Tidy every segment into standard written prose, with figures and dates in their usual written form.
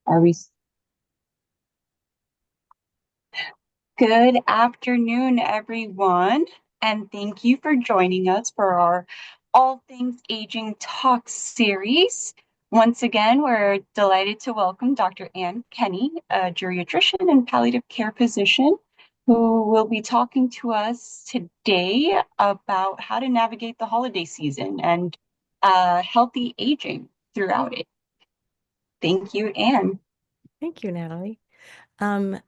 Are we? Good afternoon, everyone, and thank you for joining us for our All Things Aging Talk series. Once again, we're delighted to welcome Dr. Ann Kenny, a geriatrician and palliative care physician, who will be talking to us today about how to navigate the holiday season and healthy aging throughout it. Thank you, Ann. Thank you, Natalie. Um,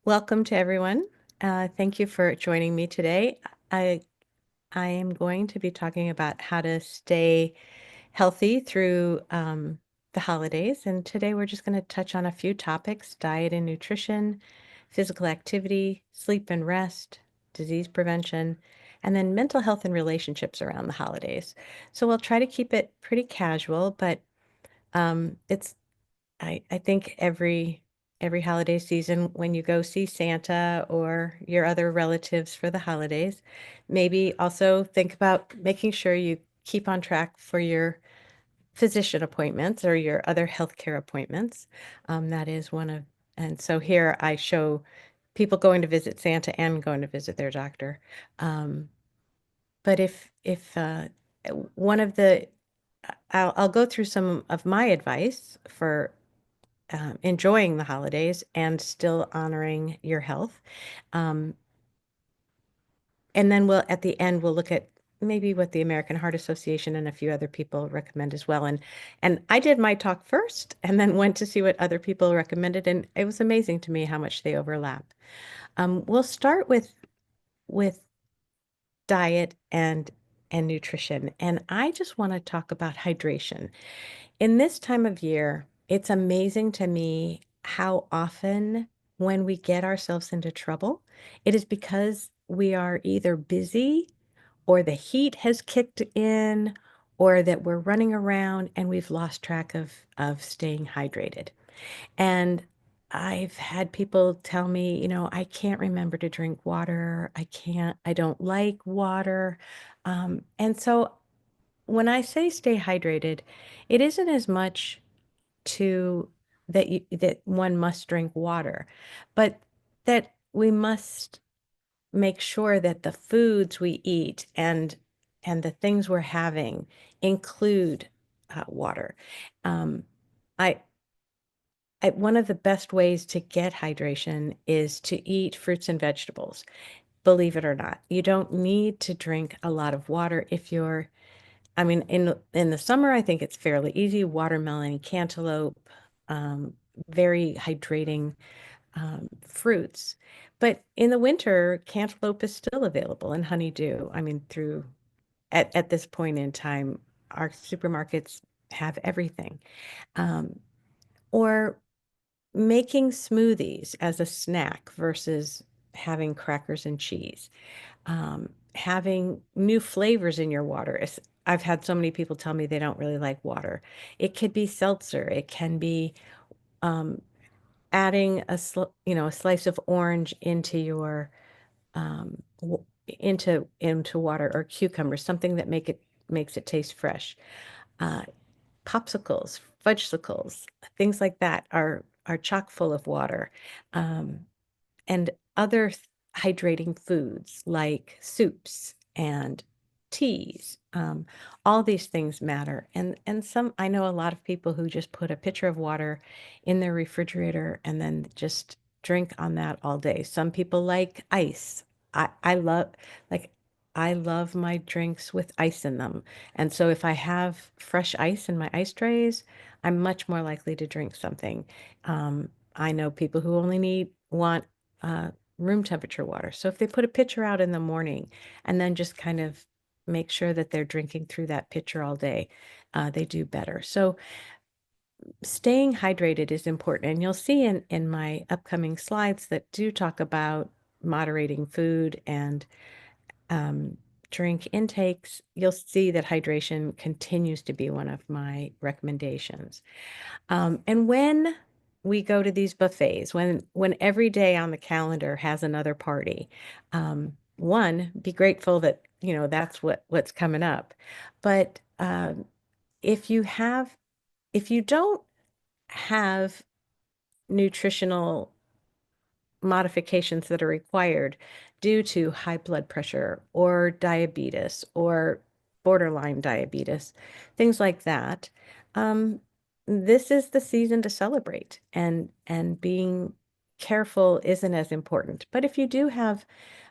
Welcome to everyone. Thank you for joining me today. I I am going to be talking about how to stay healthy through the holidays. And today we're just going to touch on a few topics: diet and nutrition, physical activity, sleep and rest, disease prevention, and then mental health and relationships around the holidays. So we'll try to keep it pretty casual, but it's I think every holiday season when you go see Santa or your other relatives for the holidays, maybe also think about making sure you keep on track for your physician appointments or your other healthcare appointments. That is one of, and so here I show people going to visit Santa and going to visit their doctor. Um, but if one of the I'll go through some of my advice for enjoying the holidays and still honoring your health. Um, and then at the end, we'll look at maybe what the American Heart Association and a few other people recommend as well. And I did my talk first and then went to see what other people recommended. And it was amazing to me how much they overlap. We'll start with diet and nutrition. And I just want to talk about hydration. In this time of year, it's amazing to me how often when we get ourselves into trouble, it is because we are either busy or the heat has kicked in or that we're running around and we've lost track of staying hydrated. And I've had people tell me, I can't remember to drink water. I don't like water. And so when I say stay hydrated, it isn't as much to that one must drink water, but that we must make sure that the foods we eat and the things we're having include water. Um, I, One of the best ways to get hydration is to eat fruits and vegetables. Believe it or not, you don't need to drink a lot of water if you're I mean, in the summer, I think it's fairly easy. Watermelon, cantaloupe, um, very hydrating fruits. But in the winter, cantaloupe is still available and honeydew. I mean, through at this point in time, our supermarkets have everything. Um, or making smoothies as a snack versus having crackers and cheese, having new flavors in your water. I've had so many people tell me they don't really like water. It could be seltzer. It can be um, adding a slice of orange into your into water, or cucumber, something that makes it taste fresh. Uh, Popsicles, fudgesicles, things like that are chock full of water. Um, and other hydrating foods like soups and teas. All these things matter. And some I know a lot of people who just put a pitcher of water in their refrigerator and then just drink on that all day. Some people like ice. I love like I love my drinks with ice in them. And so if I have fresh ice in my ice trays, I'm much more likely to drink something. I know people who only want uh, room temperature water. So if they put a pitcher out in the morning and then just kind of make sure that they're drinking through that pitcher all day, they do better. So staying hydrated is important. And you'll see in my upcoming slides that do talk about moderating food and um, drink intakes. You'll see that hydration continues to be one of my recommendations. And when we go to these buffets, when every day on the calendar has another party, one, be grateful that that's what's coming up. But if you don't have nutritional modifications that are required due to high blood pressure or diabetes or borderline diabetes, things like that. Um, this is the season to celebrate, and being careful isn't as important. But if you do have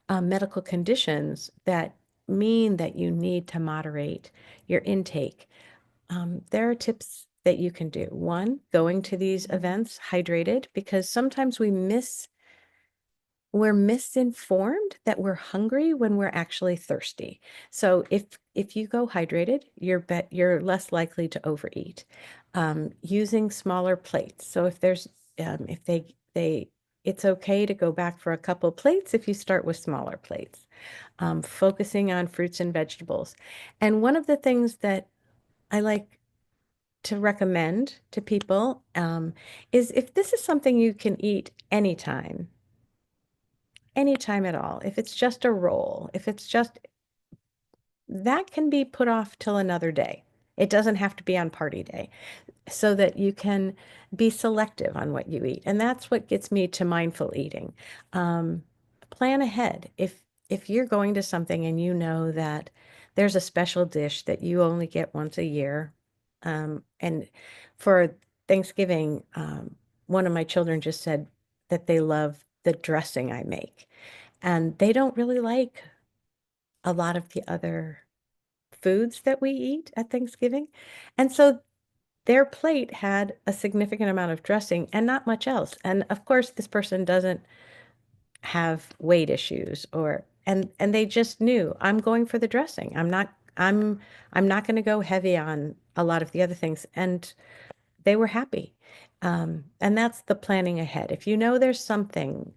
medical conditions that mean that you need to moderate your intake, there are tips that you can do. One, going to these events hydrated, because sometimes we're misinformed that we're hungry when we're actually thirsty. So if you go hydrated, you're less likely to overeat. Using smaller plates. So if they it's okay to go back for a couple plates if you start with smaller plates. Focusing on fruits and vegetables. And one of the things that I like to recommend to people is, if this is something you can eat anytime at all, if it's just a roll, if it's just, that can be put off till another day. It doesn't have to be on party day, so that you can be selective on what you eat. And that's what gets me to mindful eating. Um, Plan ahead. If you're going to something and you know that there's a special dish that you only get once a year, and for Thanksgiving, one of my children just said that they love the dressing I make, and they don't really like a lot of the other foods that we eat at Thanksgiving. And so their plate had a significant amount of dressing and not much else. And of course, this person doesn't have weight issues, and they just knew, I'm going for the dressing. I'm not going to go heavy on a lot of the other things. And they were happy. And that's the planning ahead. If you know there's someone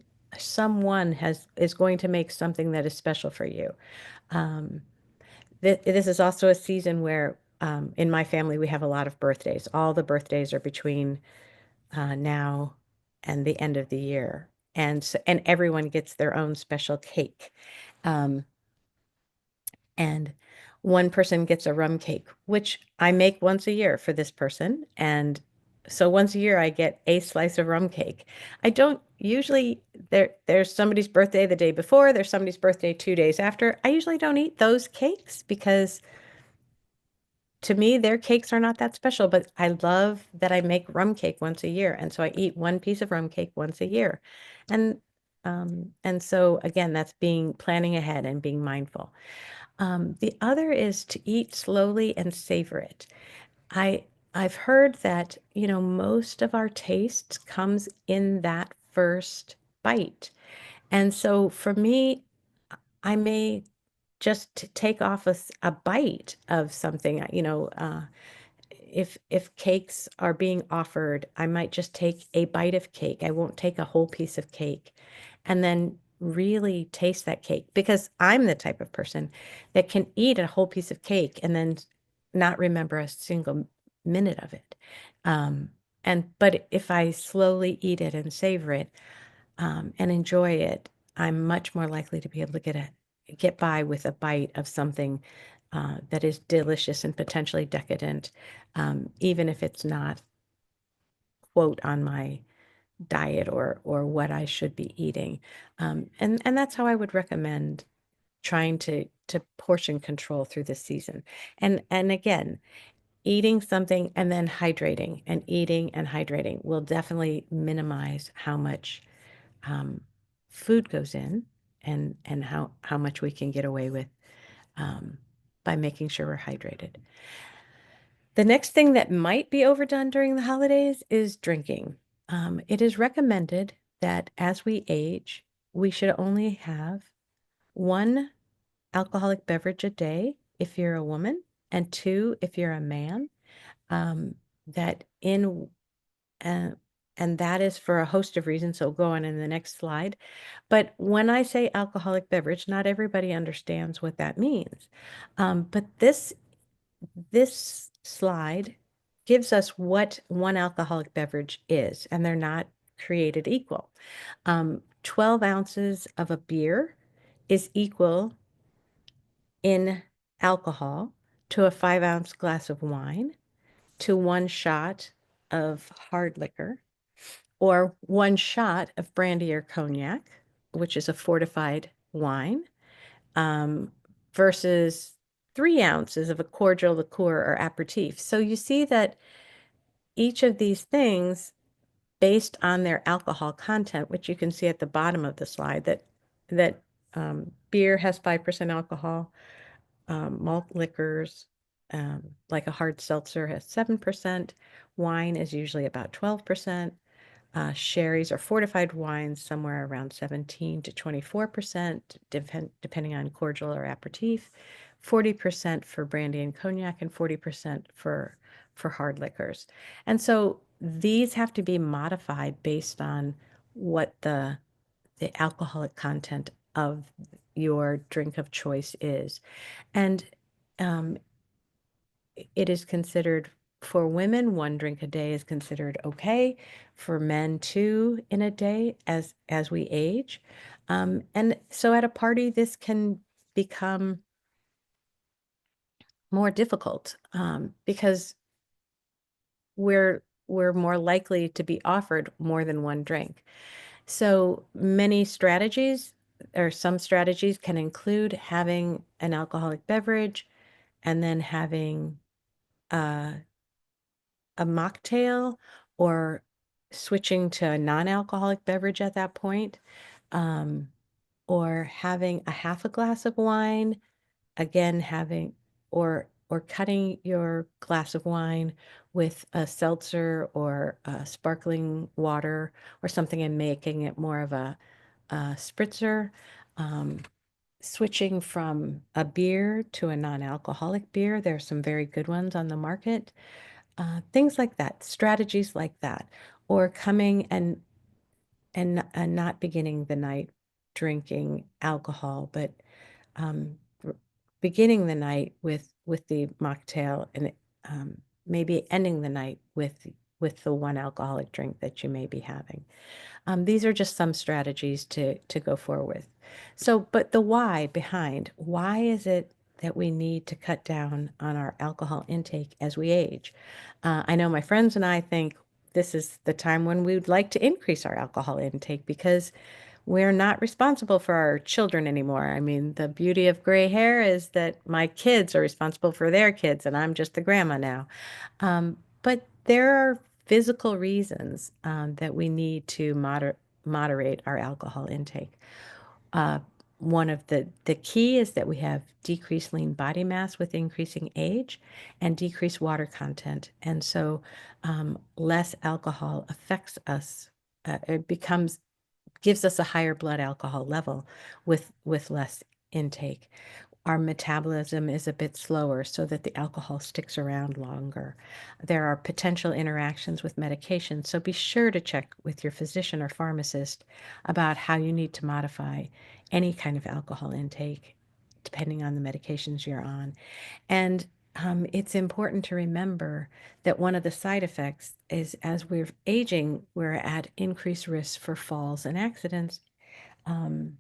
is going to make something that is special for you. Um, this is also a season where, in my family, we have a lot of birthdays. All the birthdays are between now and the end of the year. And everyone gets their own special cake. Um, and one person gets a rum cake, which I make once a year for this person. And so once a year I get a slice of rum cake. I don't usually, there's somebody's birthday the day before, there's somebody's birthday 2 days after. I usually don't eat those cakes because to me, their cakes are not that special, but I love that I make rum cake once a year. And so I eat one piece of rum cake once a year. And so again, that's being planning ahead and being mindful. The other is to eat slowly and savor it. I I've heard that, most of our taste comes in that first bite. And so for me, I may just take off a bite of something, if cakes are being offered, I might just take a bite of cake. I won't take a whole piece of cake, and then really taste that cake, because I'm the type of person that can eat a whole piece of cake and then not remember a single minute of it. Um, but if I slowly eat it and savor it, and enjoy it, I'm much more likely to be able to get by with a bite of something that is delicious and potentially decadent, even if it's not, quote, on my diet or what I should be eating. And that's how I would recommend trying to portion control through this season. And again, eating something and then hydrating, and eating and hydrating will definitely minimize how much um, food goes in, and how much we can get away with, um, by making sure we're hydrated. The next thing that might be overdone during the holidays is drinking. It is recommended that as we age, we should only have one alcoholic beverage a day if you're a woman, and two if you're a man. That in uh, and that is for a host of reasons. So go on in the next slide. But when I say alcoholic beverage, not everybody understands what that means. But this slide gives us what one alcoholic beverage is, and they're not created equal. 12 ounces of a beer is equal in alcohol to a 5-ounce glass of wine, to one shot of hard liquor, or 1 shot of brandy or cognac, which is a fortified wine, um, versus 3 ounces of a cordial liqueur or aperitif. So you see that each of these things, based on their alcohol content, which you can see at the bottom of the slide, that beer has 5% alcohol, malt liquors, like a hard seltzer, has 7%. Wine is usually about 12%. Sherries or fortified wines somewhere around 17 to 24%, depending on cordial or aperitif, 40% for brandy and cognac, and 40% for hard liquors. And so these have to be modified based on what the alcoholic content of your drink of choice is. And um, it is considered, for women, 1 drink a day is considered okay. For men, 2 in a day as we age. And so at a party, this can become more difficult, because we're more likely to be offered more than 1 drink. So many strategies, or some strategies, can include having an alcoholic beverage and then having uh, a mocktail, or switching to a non-alcoholic beverage at that point, um, or having a half a glass of wine, again having, or cutting your glass of wine with a seltzer or a sparkling water or something, and making it more of a spritzer, um, switching from a beer to a non-alcoholic beer. There are some very good ones on the market. Things like that, strategies like that, or coming and not beginning the night drinking alcohol, but r- beginning the night with the mocktail, and maybe ending the night with the 1 alcoholic drink that you may be having. These are just some strategies to go forward with. So, but the why behind, why is it that we need to cut down on our alcohol intake as we age? I know my friends and I think this is the time when we would like to increase our alcohol intake, because we're not responsible for our children anymore. I mean, the beauty of gray hair is that my kids are responsible for their kids, and I'm just the grandma now. But there are physical reasons that we need to moderate our alcohol intake. Uh, One of the key is that we have decreased lean body mass with increasing age, and decreased water content. And so less alcohol affects us. It becomes gives us a higher blood alcohol level with less intake. Our metabolism is a bit slower, so that the alcohol sticks around longer. There are potential interactions with medication, so be sure to check with your physician or pharmacist about how you need to modify any kind of alcohol intake, depending on the medications you're on. And it's important to remember that one of the side effects is, as we're aging, we're at increased risk for falls and accidents, um,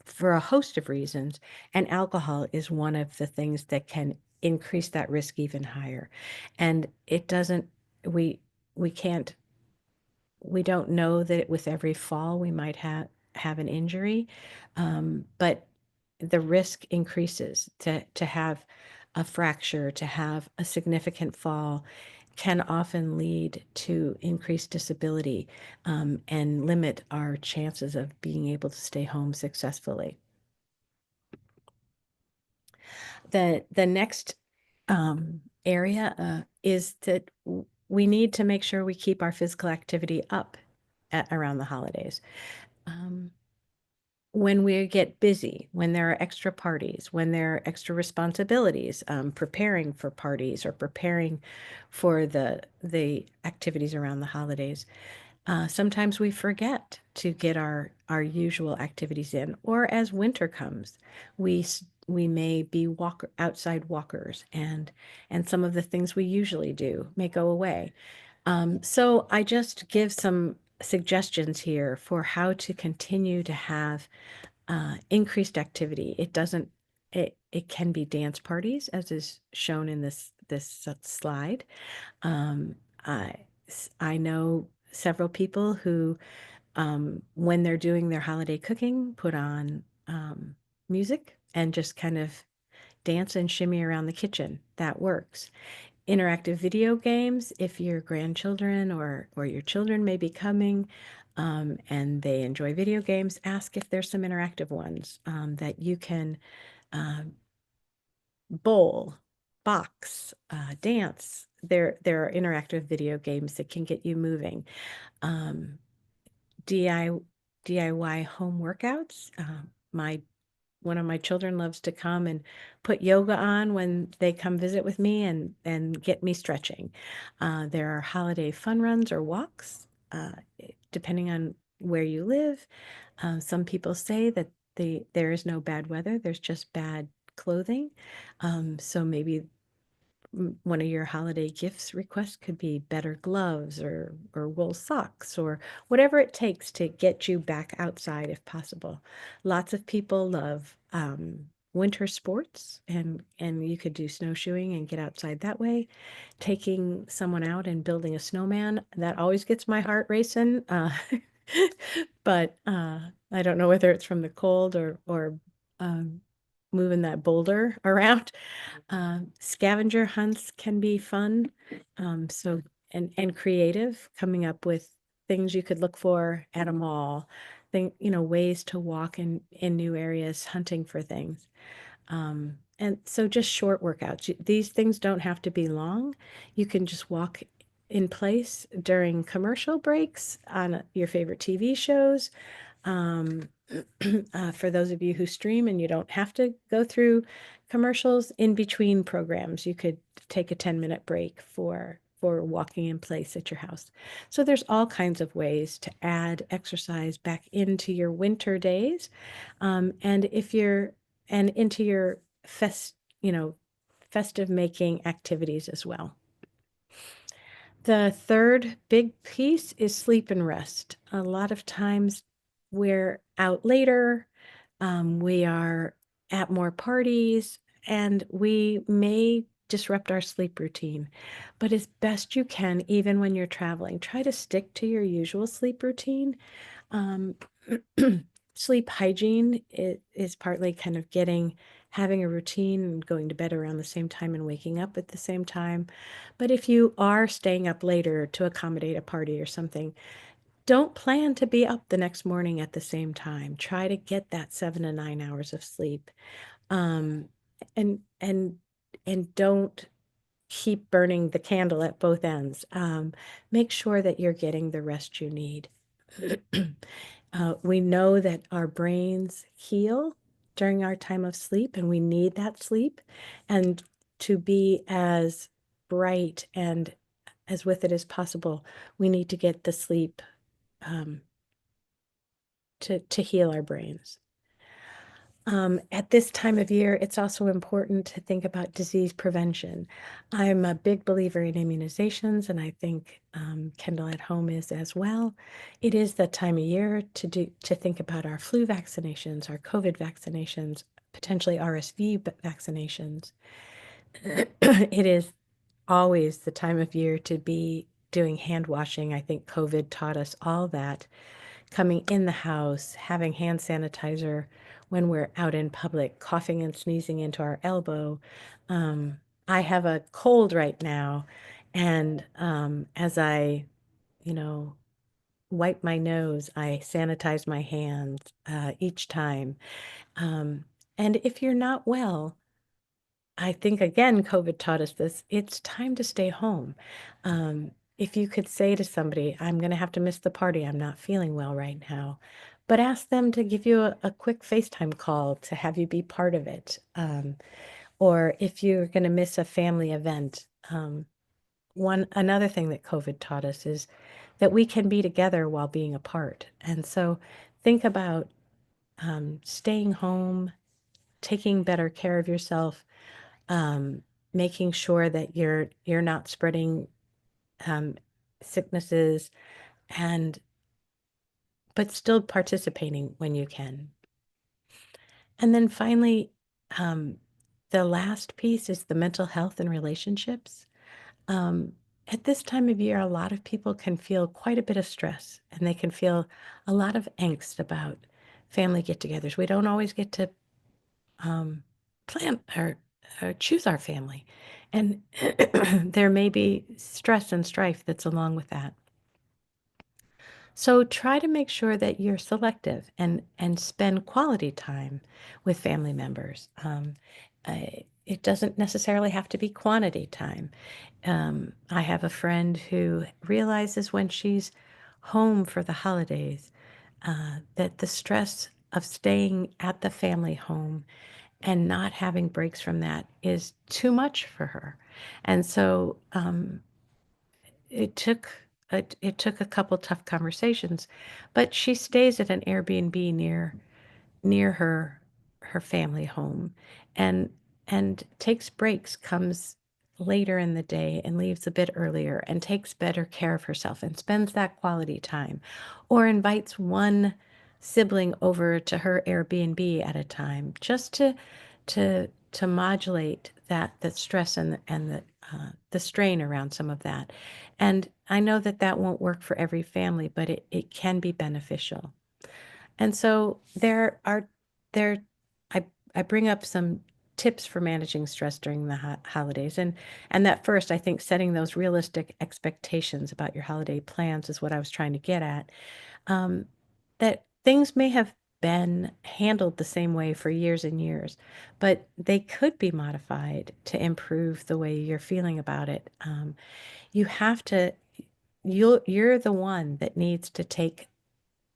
for a host of reasons. And alcohol is one of the things that can increase that risk even higher. And it doesn't, we, we can't, we don't know that with every fall we might have an injury, but the risk increases to have a fracture, to have a significant fall, can often lead to increased disability, and limit our chances of being able to stay home successfully. The next area is that we need to make sure we keep our physical activity up around the holidays. Um, when we get busy, when there are extra parties, when there are extra responsibilities, preparing for parties or preparing for the activities around the holidays, sometimes we forget to get our usual activities in. Or as winter comes, we may be outside walkers, and some of the things we usually do may go away. So I just give some suggestions here for how to continue to have increased activity. It can be dance parties, as is shown in this slide. Um, I I know several people who, when they're doing their holiday cooking, put on music and just kind of dance and shimmy around the kitchen. That works. Interactive video games, if your grandchildren or your children may be coming, and they enjoy video games, ask if there's some interactive ones that you can um, bowl, box, dance. There are interactive video games that can get you moving. Um, DIY home workouts. My One of my children loves to come and put yoga on when they come visit with me and get me stretching. There are holiday fun runs or walks, depending on where you live. Some people say that there is no bad weather, there's just bad clothing. So maybe one of your holiday gifts requests could be better gloves or wool socks or whatever it takes to get you back outside if possible. Lots of people love winter sports, and you could do snowshoeing and get outside that way. Taking someone out and building a snowman, that always gets my heart racing. But I don't know whether it's from the cold or um, moving that boulder around. Scavenger hunts can be fun. So and creative, coming up with things you could look for at a mall, ways to walk in new areas, hunting for things. And so just short workouts. These things don't have to be long. You can just walk in place during commercial breaks on your favorite TV shows. Um, for those of you who stream and you don't have to go through commercials in between programs, you could take a 10-minute break for walking in place at your house. So there's all kinds of ways to add exercise back into your winter days, and if you're and into your festive making activities as well. The third big piece is sleep and rest. A lot of times we're out later, we are at more parties, and we may disrupt our sleep routine. But as best you can, even when you're traveling, try to stick to your usual sleep routine. Um, Sleep hygiene is partly kind of having a routine and going to bed around the same time and waking up at the same time. But if you are staying up later to accommodate a party or something, don't plan to be up the next morning at the same time. Try to get that 7 to 9 hours of sleep. Um, and and and don't keep burning the candle at both ends. Make sure that you're getting the rest you need. We know that our brains heal during our time of sleep, and we need that sleep. And to be as bright and as with it as possible, we need to get the sleep um, to heal our brains. At this time of year, it's also important to think about disease prevention. I'm a big believer in immunizations, and I think Kendal at home is as well. It is that time of year to think about our flu vaccinations, our COVID vaccinations, potentially RSV vaccinations. It is always the time of year to be doing hand washing. I think COVID taught us all that. Coming in the house, having hand sanitizer when we're out in public, coughing and sneezing into our elbow. Um, I have a cold right now, and as I, you know, wipe my nose, I sanitize my hands each time. Um, and if you're not well, I think again, COVID taught us this. It's time to stay home. If you could say to somebody, I'm going to have to miss the party, I'm not feeling well right now, but ask them to give you a quick FaceTime call to have you be part of it. Or if you're going to miss a family event, another thing that COVID taught us is that we can be together while being apart. And so think about staying home, taking better care of yourself, um, making sure that you're not spreading um, sicknesses, and but still participating when you can. And then finally, um, the last piece is the mental health and relationships. Um, at this time of year, a lot of people can feel quite a bit of stress and they can feel a lot of angst about family get-togethers. We don't always get to um, plan or choose our family. And there may be stress and strife that's along with that. So try to make sure that you're selective and spend quality time with family members. It doesn't necessarily have to be quantity time. I have a friend who realizes when she's home for the holidays that the stress of staying at the family home and not having breaks from that is too much for her. And so it took it took a couple tough conversations, but she stays at an Airbnb near her family home and takes breaks, comes later in the day and leaves a bit earlier and takes better care of herself and spends that quality time, or invites one sibling over to her Airbnb at a time just to modulate that stress and the strain around some of that. And I know that that won't work for every family, but it can be beneficial. And so there I I bring up some tips for managing stress during the holidays. And that first, I think setting those realistic expectations about your holiday plans is what I was trying to get at. Um, that things may have been handled the same way for years and years, but they could be modified to improve the way you're feeling about it. You have to you're the one that needs to take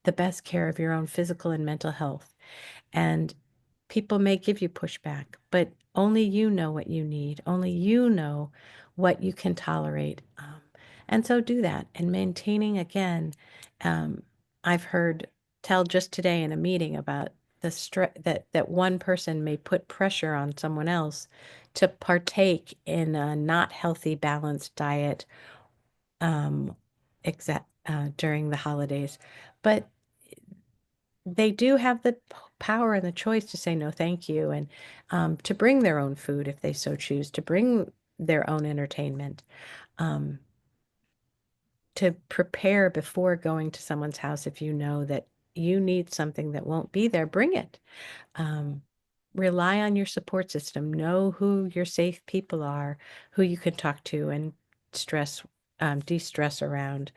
the best care of your own physical and mental health. And people may give you pushback, but only you know what you need. Only you know what you can tolerate. And so do that. And maintaining, again, um, I've heard tell just today in a meeting about the stress that one person may put pressure on someone else to partake in a not healthy, balanced diet during the holidays. But they do have the power and the choice to say no, thank you, and to bring their own food if they so choose, to bring their own entertainment, um, to prepare before going to someone's house if you know that you need something that won't be there, bring it. Um, Rely on your support system. Know who your safe people are, who you can talk to and stress, de-stress around.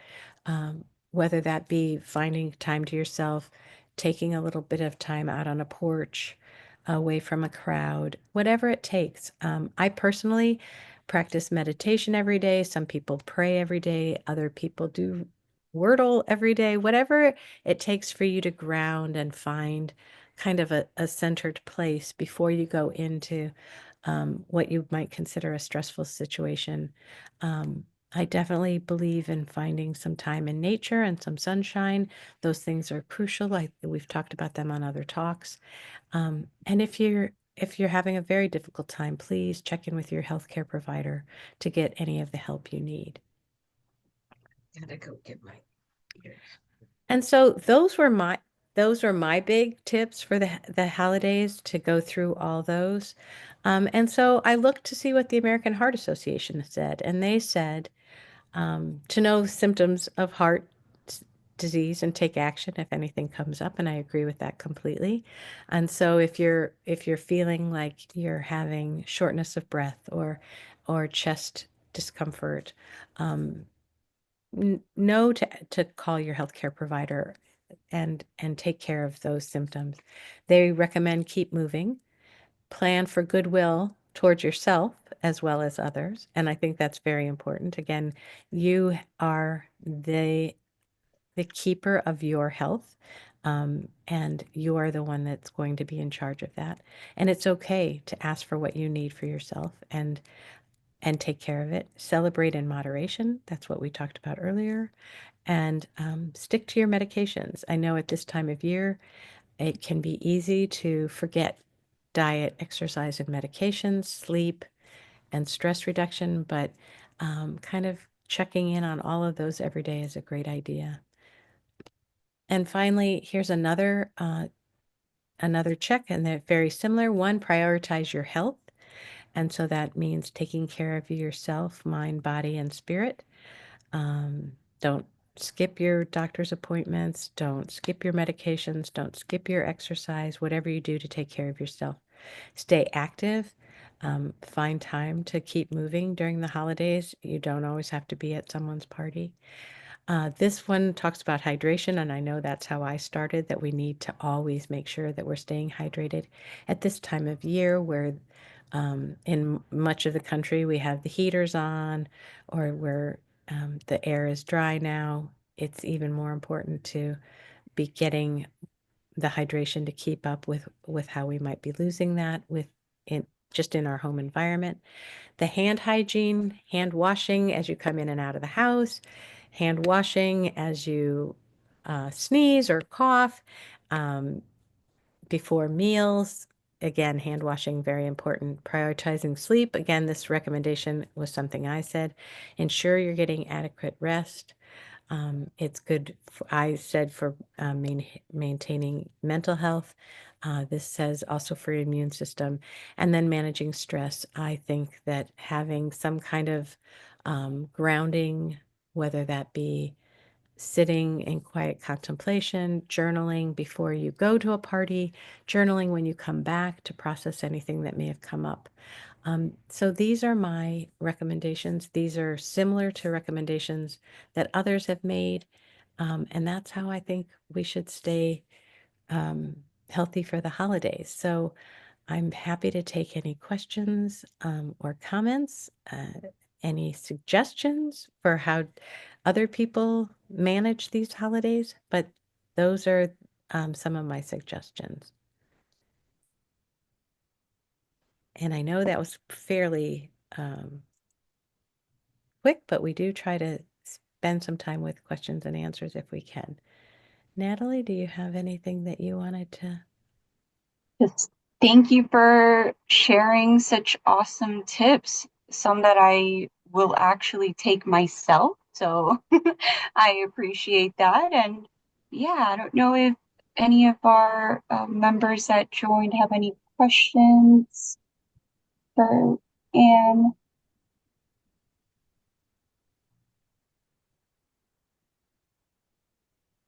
Whether that be finding time to yourself, taking a little bit of time out on a porch, away from a crowd, whatever it takes. I personally practice meditation every day. Some people pray every day. Other people do Wordle every day. Whatever it takes for you to ground and find kind of a centered place before you go into what you might consider a stressful situation. Um, I definitely believe in finding some time in nature and some sunshine. Those things are crucial. We've talked about them on other talks. And if you're having a very difficult time, please check in with your healthcare provider to get any of the help you need. Gotta go get my ears. And so those were my big tips for the holidays, to go through all those. And so I looked to see what the American Heart Association said, and they said to know symptoms of heart disease and take action if anything comes up, and I agree with that completely. And so if you're feeling like you're having shortness of breath or chest discomfort, um, know to call your healthcare provider and take care of those symptoms. They recommend keep moving, plan for goodwill towards yourself as well as others, and I think that's very important. Again, you are the keeper of your health, and you are the one that's going to be in charge of that. And it's okay to ask for what you need for yourself and take care of it. Celebrate in moderation. That's what we talked about earlier. And stick to your medications. I know at this time of year, it can be easy to forget diet, exercise, and medications, sleep, and stress reduction, but kind of checking in on all of those every day is a great idea. And finally, here's another check, and they're very similar. One, prioritize your health. And so that means taking care of yourself, mind, body, and spirit. Don't skip your doctor's appointments. Don't skip your medications. Don't skip your exercise, whatever you do to take care of yourself. Stay active. Find time to keep moving during the holidays. You don't always have to be at someone's party. This one talks about hydration, and I know that's how I started, that we need to always make sure that we're staying hydrated at this time of year where in much of the country we have the heaters on, or where the air is dry now. It's even more important to be getting the hydration to keep up with how we might be losing that just in our home environment. The hand hygiene, hand washing as you come in and out of the house, hand washing as you sneeze or cough, before meals. Again, hand washing, very important. Prioritizing sleep. Again, this recommendation was something I said. Ensure you're getting adequate rest. It's good, I said, for maintaining mental health. This says also for your immune system. And then managing stress. I think that having some kind of grounding, whether that be sitting in quiet contemplation, journaling before you go to a party, journaling when you come back to process anything that may have come up. So these are my recommendations. These are similar to recommendations that others have made. And that's how I think we should stay healthy for the holidays. So I'm happy to take any questions or comments, any suggestions for how other people manage these holidays, but those are some of my suggestions. And I know that was fairly quick, but we do try to spend some time with questions and answers if we can. Natalie, do you have anything that you wanted to? Just thank you for sharing such awesome tips, some that I will actually take myself. So I appreciate that. And yeah, I don't know if any of our members that joined have any questions for Anne.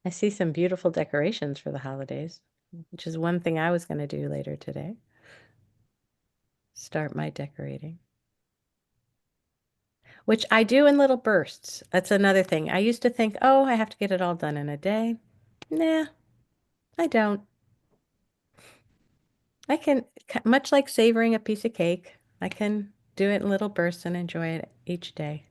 I see some beautiful decorations for the holidays, which is one thing I was going to do later today. Start my decorating, which I do in little bursts. That's another thing. I used to think, oh, I have to get it all done in a day. Nah, I don't. I can, much like savoring a piece of cake, I can do it in little bursts and enjoy it each day.